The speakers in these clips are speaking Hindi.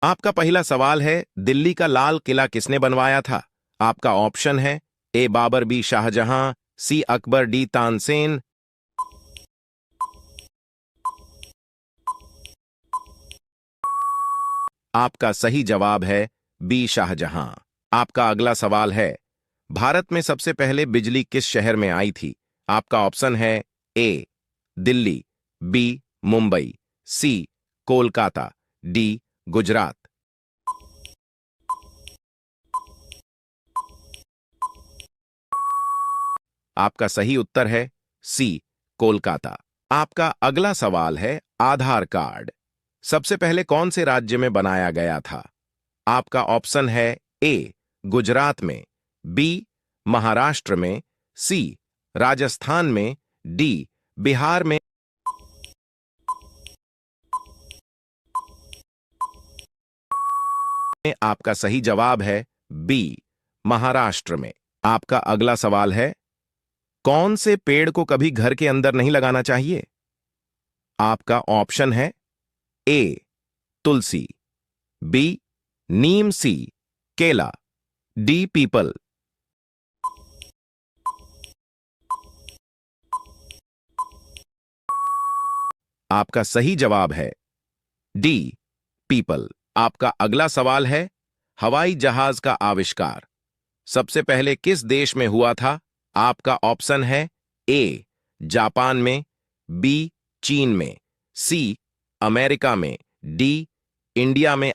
आपका पहला सवाल है, दिल्ली का लाल किला किसने बनवाया था? आपका ऑप्शन है ए बाबर, बी शाहजहां, सी अकबर, डी तानसेन। आपका सही जवाब है बी शाहजहां। आपका अगला सवाल है, भारत में सबसे पहले बिजली किस शहर में आई थी? आपका ऑप्शन है ए दिल्ली, बी मुंबई, सी कोलकाता, डी गुजरात। आपका सही उत्तर है सी कोलकाता। आपका अगला सवाल है, आधार कार्ड सबसे पहले कौन से राज्य में बनाया गया था? आपका ऑप्शन है ए गुजरात में, बी महाराष्ट्र में, सी राजस्थान में, डी बिहार में। आपका सही जवाब है बी महाराष्ट्र में। आपका अगला सवाल है, कौन से पेड़ को कभी घर के अंदर नहीं लगाना चाहिए? आपका ऑप्शन है ए तुलसी, बी नीम, सी केला, डी पीपल। आपका सही जवाब है डी पीपल। आपका अगला सवाल है, हवाई जहाज का आविष्कार सबसे पहले किस देश में हुआ था? आपका ऑप्शन है ए जापान में, बी चीन में, सी अमेरिका में, डी इंडिया में।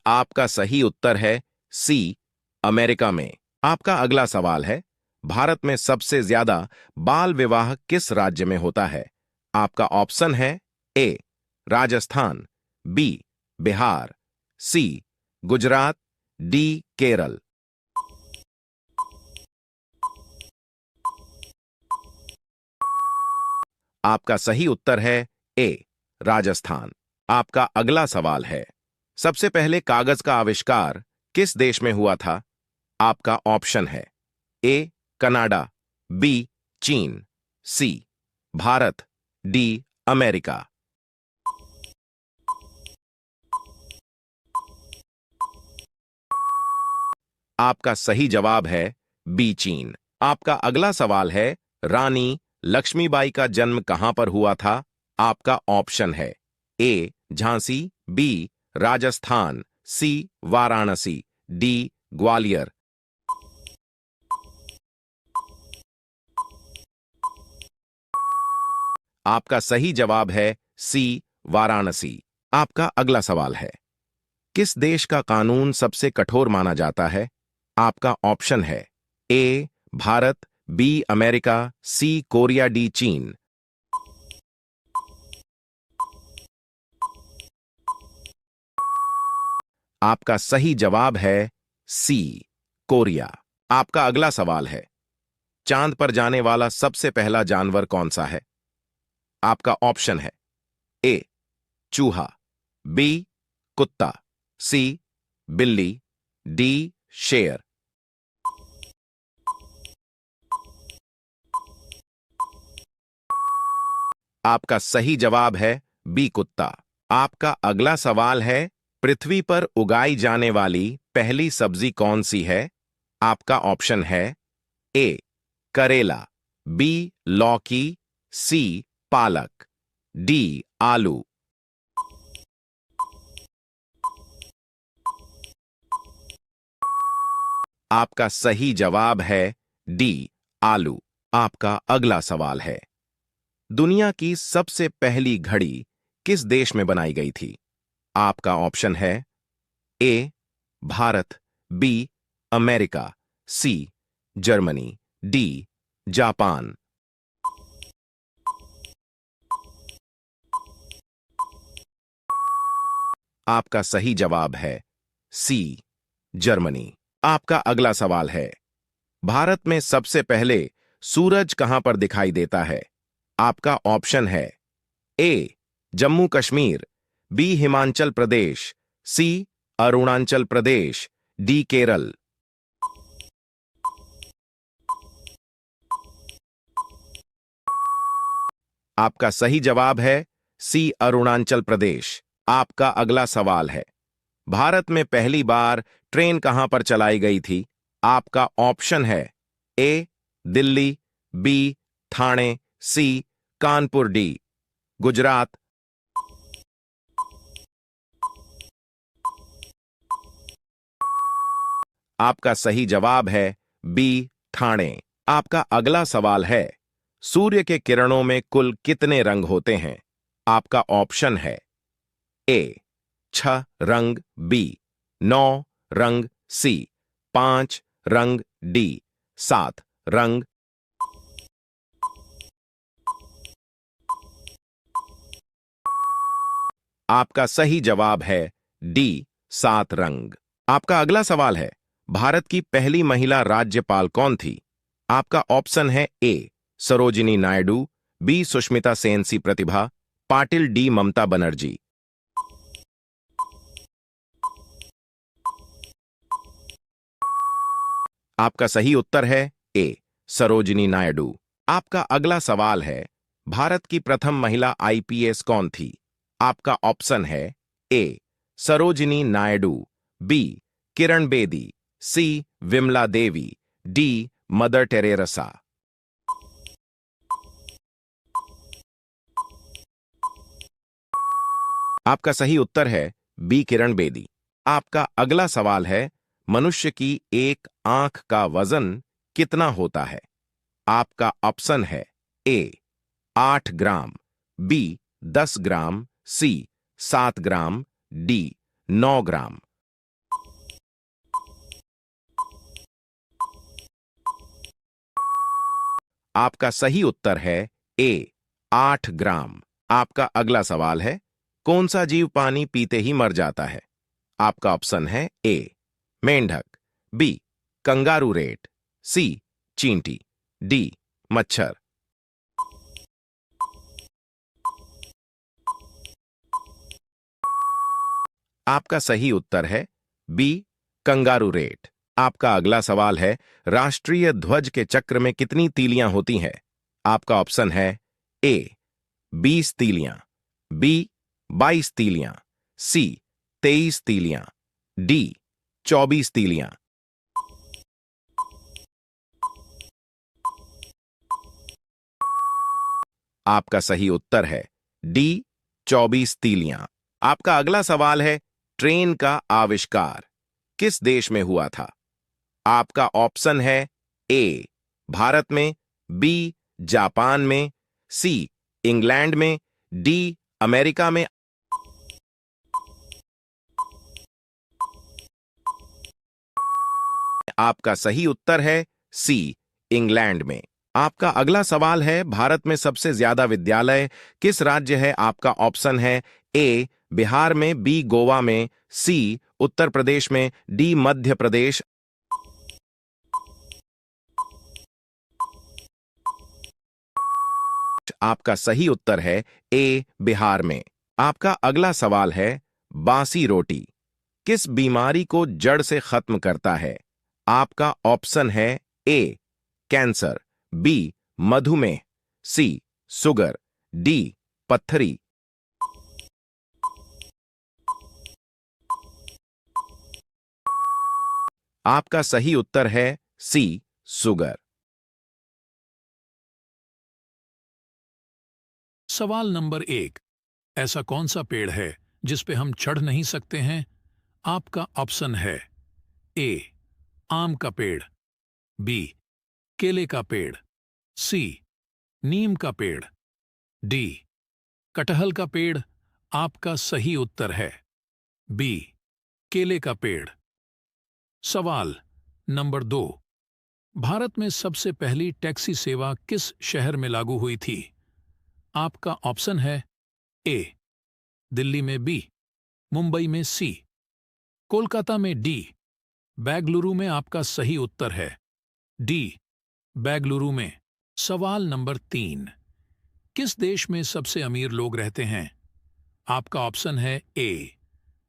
आपका सही उत्तर है सी अमेरिका में। आपका अगला सवाल है, भारत में सबसे ज्यादा बाल विवाह किस राज्य में होता है? आपका ऑप्शन है ए राजस्थान, बी बिहार, सी गुजरात, डी केरल। आपका सही उत्तर है ए राजस्थान। आपका अगला सवाल है, सबसे पहले कागज का आविष्कार किस देश में हुआ था? आपका ऑप्शन है ए कनाडा, बी चीन, सी भारत, डी अमेरिका। आपका सही जवाब है बी चीन। आपका अगला सवाल है, रानी लक्ष्मीबाई का जन्म कहां पर हुआ था? आपका ऑप्शन है ए झांसी, बी राजस्थान, सी वाराणसी, डी ग्वालियर। आपका सही जवाब है सी वाराणसी। आपका अगला सवाल है, किस देश का कानून सबसे कठोर माना जाता है? आपका ऑप्शन है A Bharat, B America, C Korea, D चीन। आपका सही जवाब है सी कोरिया। आपका अगला सवाल है, चांद पर जाने वाला सबसे पहला जानवर कौन सा है? आपका ऑप्शन है ए चूहा, बी कुत्ता, सी बिल्ली, डी शेर। आपका सही जवाब है बी कुत्ता। आपका अगला सवाल है, पृथ्वी पर उगाई जाने वाली पहली सब्जी कौन सी है? आपका ऑप्शन है ए करेला, बी लौकी, सी पालक, डी आलू। आपका सही जवाब है डी आलू। आपका अगला सवाल है, दुनिया की सबसे पहली घड़ी किस देश में बनाई गई थी? आपका ऑप्शन है A Bharat, B America, C Germany, D Japan. आपका सही जवाब है सी जर्मनी। आपका अगला सवाल है, भारत में सबसे पहले सूरज कहां पर दिखाई देता है? आपका ऑप्शन है ए जम्मू कश्मीर, बी हिमाचल प्रदेश, सी अरुणाचल प्रदेश, डी केरल। आपका सही जवाब है सी, अरुणाचल प्रदेश। आपका अगला सवाल है, भारत में पहली बार ट्रेन कहां पर चलाई गई थी? आपका ऑप्शन है ए दिल्ली, बी ठाणे, सी कानपुर, डी गुजरात। आपका सही जवाब है बी ठाणे। आपका अगला सवाल है, सूर्य के किरणों में कुल कितने रंग होते हैं? आपका ऑप्शन है ए 6 रंग, बी 9 रंग, सी 5 रंग, डी 7 रंग। आपका सही जवाब है डी 7 रंग। आपका अगला सवाल है, भारत की पहली महिला राज्यपाल कौन थी? आपका ऑप्शन है ए सरोजिनी नायडू, बी सुष्मिता सेन सी प्रतिभा पाटिल, डी ममता बनर्जी। आपका सही उत्तर है ए सरोजिनी नायडू। आपका अगला सवाल है, भारत की प्रथम महिला आईपीएस कौन थी? आपका ऑप्शन है ए सरोजिनी नायडू, बी किरण बेदी, सी Vimla Devi, D mother Teresa. आपका सही उत्तर है बी किरण बेदी। आपका अगला सवाल है, मनुष्य की एक आंख का वजन कितना होता है? आपका ऑप्शन है ए 8 ग्राम, बी 10 ग्राम, सी 7 ग्राम, डी 9 ग्राम। आपका सही उत्तर है ए 8 ग्राम। आपका अगला सवाल है, कौन सा जीव पानी पीते ही मर जाता है? आपका ऑप्शन है ए मेंढक, बी कंगारू रेट, सी चींटी, डी मच्छर। आपका सही उत्तर है बी कंगारू रेट। आपका अगला सवाल है, राष्ट्रीय ध्वज के चक्र में कितनी तीलियां होती हैं? आपका ऑप्शन है ए 20 तीलियां, बी 22 तीलियां, सी 23 तीलियां, डी 24 तीलियां। आपका सही उत्तर है डी 24 तीलियां। आपका अगला सवाल है, ट्रेन का आविष्कार किस देश में हुआ था? आपका ऑप्शन है ए भारत में, बी जापान में, सी इंग्लैंड में, डी अमेरिका में। आपका सही उत्तर है सी इंग्लैंड में। आपका अगला सवाल है, भारत में सबसे ज्यादा विद्यालय किस राज्य है? आपका ऑप्शन है ए बिहार में, बी गोवा में, सी उत्तर प्रदेश में, डी मध्य प्रदेश। आपका सही उत्तर है ए बिहार में। आपका अगला सवाल है, बासी रोटी किस बीमारी को जड़ से खत्म करता है? आपका ऑप्शन है ए कैंसर, बी मधुमेह, सी शुगर, डी पत्थरी। आपका सही उत्तर है सी शुगर। सवाल नंबर 1, ऐसा कौन सा पेड़ है जिस पे हम चढ़ नहीं सकते हैं? आपका ऑप्शन है ए आम का पेड़, बी केले का पेड़, सी नीम का पेड़, डी कटहल का पेड़। आपका सही उत्तर है बी केले का पेड़। सवाल नंबर 2, भारत में सबसे पहली टैक्सी सेवा किस शहर में लागू हुई थी? आपका ऑप्शन है ए दिल्ली में, बी मुंबई में, सी कोलकाता में, डी बेंगलुरु में। आपका सही उत्तर है डी बेंगलुरु में। सवाल नंबर 3, किस देश में सबसे अमीर लोग रहते हैं? आपका ऑप्शन है ए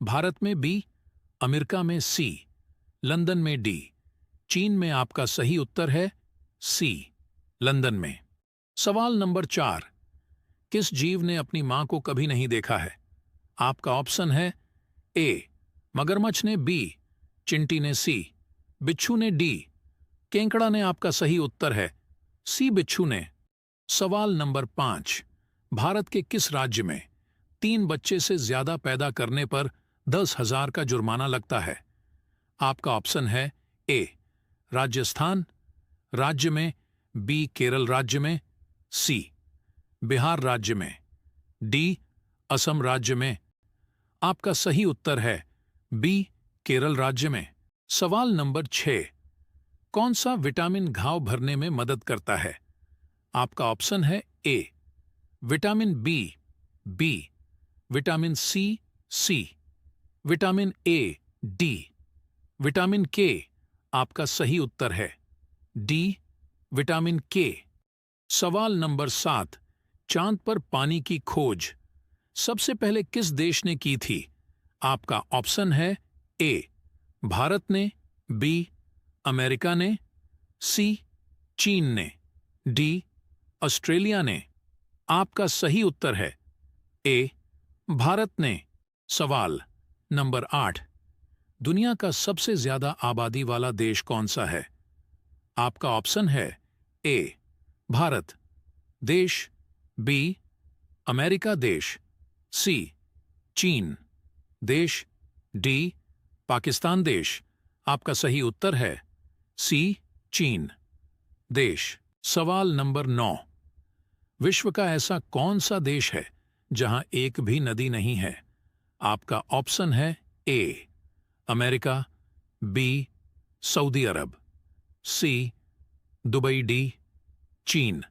भारत में, बी अमेरिका में, सी लंदन में, डी चीन में। आपका सही उत्तर है सी लंदन में। सवाल नंबर 4, किस जीव ने अपनी मां को कभी नहीं देखा है? आपका ऑप्शन है ए मगरमच्छ ने, बी चिंटी ने, सी बिच्छू ने, डी केंकड़ा ने। आपका सही उत्तर है सी बिच्छू ने। सवाल नंबर 5। भारत के किस राज्य में 3 बच्चे से ज्यादा पैदा करने पर 10,000 का जुर्माना लगता है? आपका ऑप्शन है ए राजस्थान राज्य में, बी केरल राज्य में, सी बिहार राज्य में, डी असम राज्य में। आपका सही उत्तर है बी केरल राज्य में। सवाल नंबर 6। कौन सा विटामिन घाव भरने में मदद करता है? आपका ऑप्शन है A vitamin B, B vitamin C, C vitamin A, D vitamin K. आपका सही उत्तर है डी विटामिन के। सवाल नंबर 7। चांद पर पानी की खोज सबसे पहले किस देश ने की थी? आपका ऑप्शन है ए भारत ने, बी अमेरिका ने, सी चीन ने, डी ऑस्ट्रेलिया ने। आपका सही उत्तर है ए भारत ने। सवाल नंबर 8। दुनिया का सबसे ज्यादा आबादी वाला देश कौन सा है? आपका ऑप्शन है ए भारत देश, बी अमेरिका देश, सी चीन देश, डी पाकिस्तान देश। आपका सही उत्तर है सी चीन देश। सवाल नंबर 9। विश्व का ऐसा कौन सा देश है जहां एक भी नदी नहीं है? आपका ऑप्शन है A America, B Saudi Arab, C Dubai, D चीन।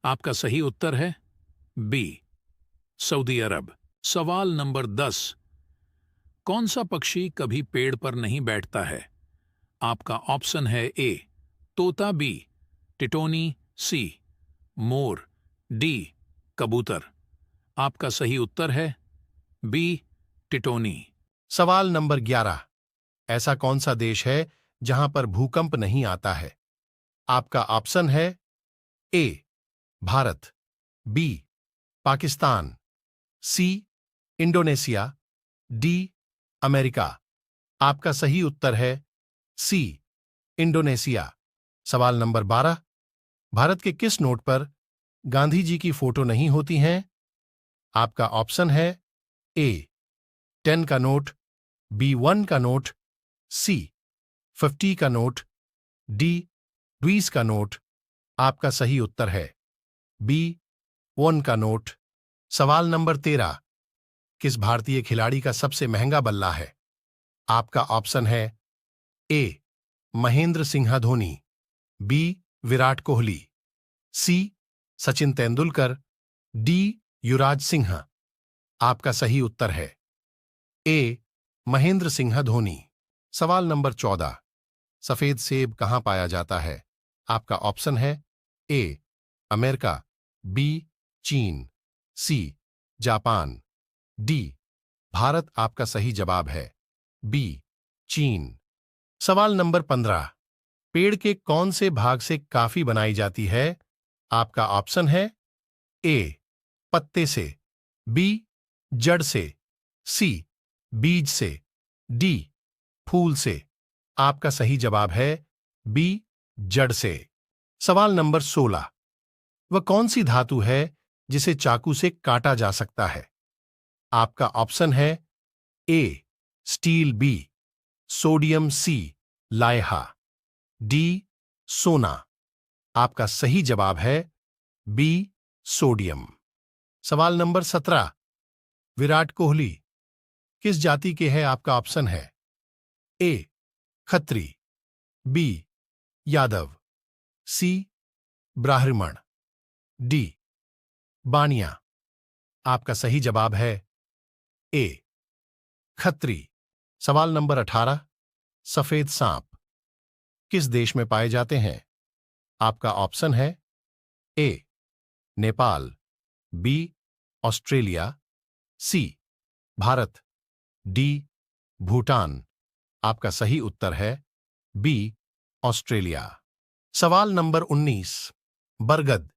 आपका सही उत्तर है बी सऊदी अरब। सवाल नंबर 10। कौन सा पक्षी कभी पेड़ पर नहीं बैठता है? आपका ऑप्शन है ए तोता, बी टिटोनी, सी मोर, डी कबूतर। आपका सही उत्तर है बी टिटोनी। सवाल नंबर 11। ऐसा कौन सा देश है जहां पर भूकंप नहीं आता है? आपका ऑप्शन है A Bharat, B Pakistan, C Indonesia, D America. आपका सही उत्तर है सी इंडोनेशिया। सवाल नंबर 12। भारत के किस नोट पर गांधी जी की फोटो नहीं होती हैं? आपका ऑप्शन है ए 10 का नोट, बी 1 का नोट, सी 50 का नोट, डी 20 का नोट। आपका सही उत्तर है बी 1 का नोट। सवाल नंबर 13। किस भारतीय खिलाड़ी का सबसे महंगा बल्ला है? आपका ऑप्शन है ए महेंद्र सिंह धोनी, बी विराट कोहली, सी सचिन तेंदुलकर, डी युवराज सिंह। आपका सही उत्तर है ए महेंद्र सिंह धोनी। सवाल नंबर 14। सफेद सेब कहां पाया जाता है? आपका ऑप्शन है ए अमेरिका, बी चीन, सी जापान, डी भारत। आपका सही जवाब है बी चीन। सवाल नंबर 15। पेड़ के कौन से भाग से काफी बनाई जाती है? आपका ऑप्शन है ए पत्ते से, बी जड़ से, सी बीज से, डी फूल से। आपका सही जवाब है बी जड़ से। सवाल नंबर 16। वह कौन सी धातु है जिसे चाकू से काटा जा सकता है? आपका ऑप्शन है ए स्टील, बी सोडियम, सी लाइहा, डी सोना। आपका सही जवाब है बी सोडियम। सवाल नंबर 17। विराट कोहली किस जाति के हैं? आपका ऑप्शन है ए खत्री, बी यादव, सी ब्राह्मण, डी बानिया। आपका सही जवाब है ए खत्री। सवाल नंबर 18। सफेद सांप किस देश में पाए जाते हैं? आपका ऑप्शन है ए नेपाल, बी ऑस्ट्रेलिया, सी भारत, डी भूटान। आपका सही उत्तर है बी ऑस्ट्रेलिया। सवाल नंबर 19। बरगद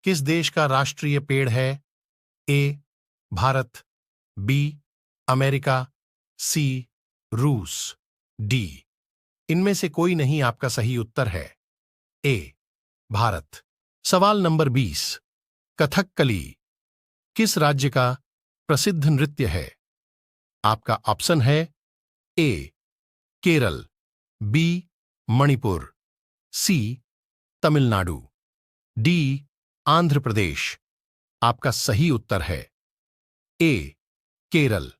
किस देश का राष्ट्रीय पेड़ है? ए भारत, बी अमेरिका, सी रूस, डी इनमें से कोई नहीं आपका सही उत्तर है ए भारत। सवाल नंबर 20। कथकली किस राज्य का प्रसिद्ध नृत्य है? आपका ऑप्शन है ए केरल, बी मणिपुर, सी तमिलनाडु, डी आंध्र प्रदेश। आपका सही उत्तर है ए केरल।